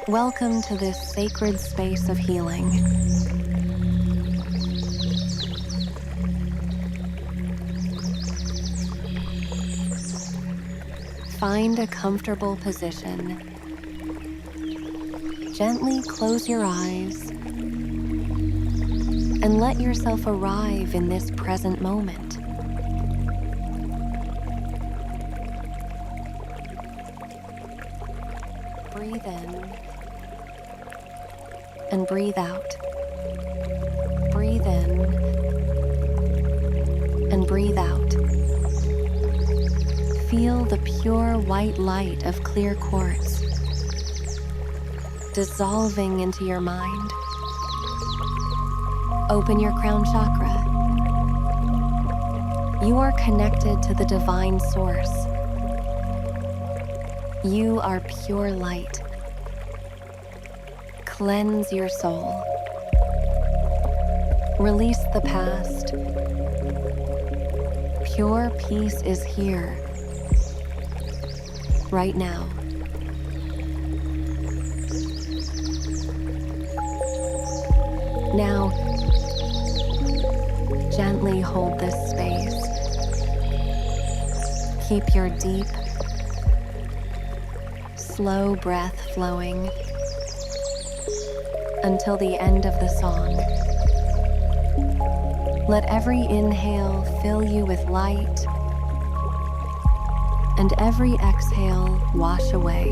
Welcome to this sacred space of healing. Find a comfortable position. Gently close your eyes and let yourself arrive in this present moment. Breathe in and breathe out. Breathe in and breathe out. Feel the pure white light of clear quartz dissolving into your mind. Open your crown chakra. You are connected to the divine source. You are pure light. Cleanse your soul. Release the past. Pure peace is here, right now. Now, gently hold this space. Keep your deep, slow breath flowing until the end of the song. Let every inhale fill you with light, and every exhale wash away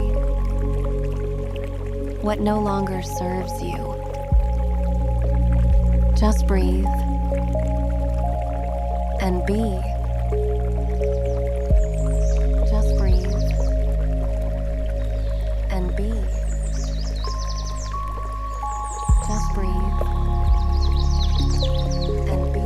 what no longer serves you. Just breathe and be. Just breathe and be. Just breathe and be.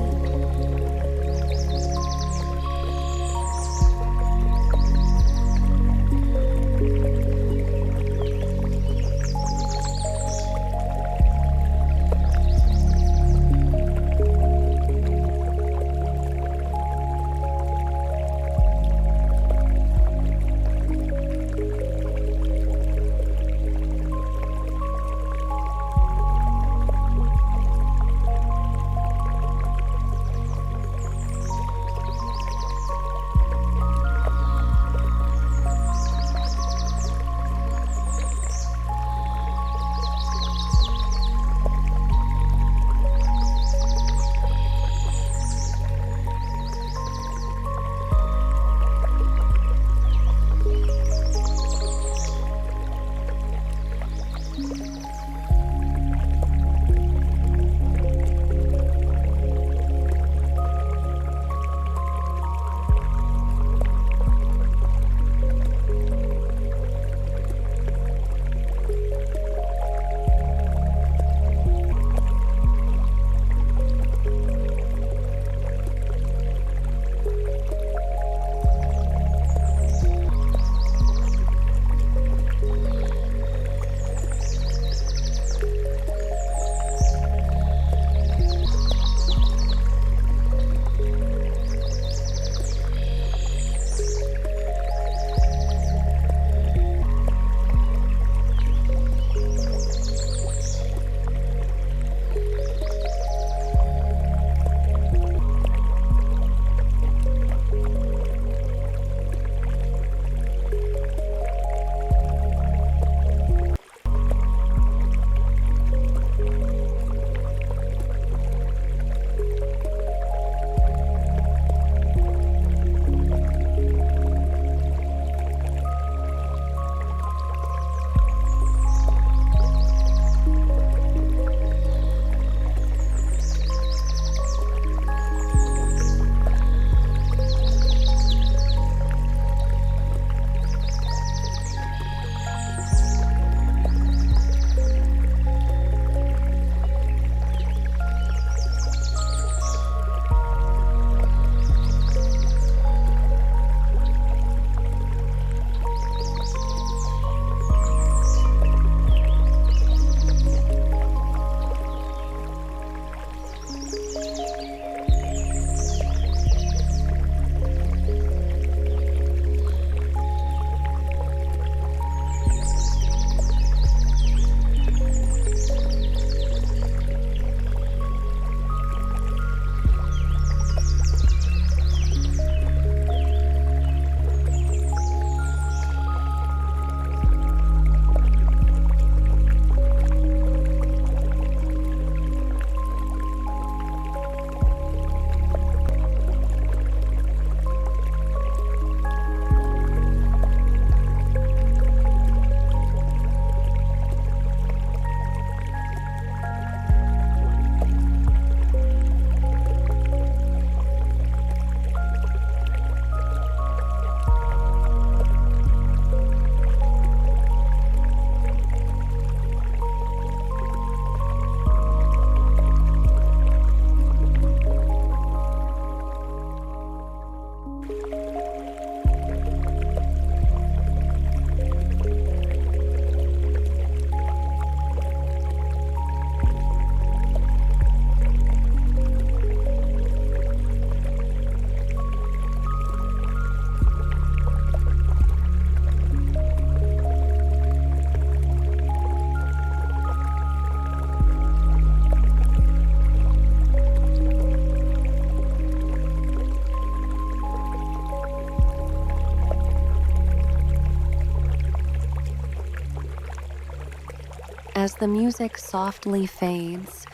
As the music softly fades,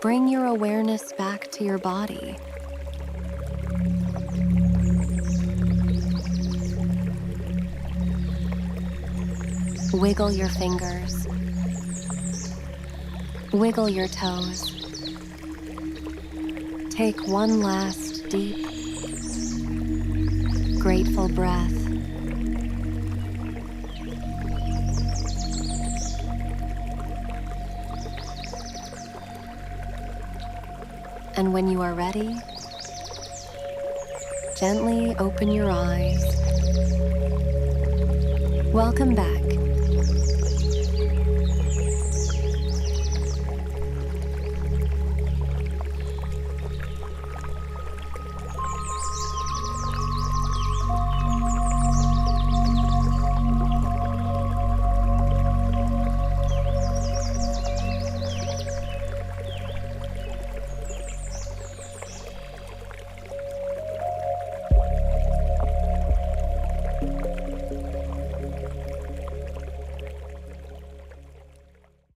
bring your awareness back to your body. Wiggle your fingers. Wiggle your toes. Take one last deep, grateful breath. And when you are ready, gently open your eyes. Welcome back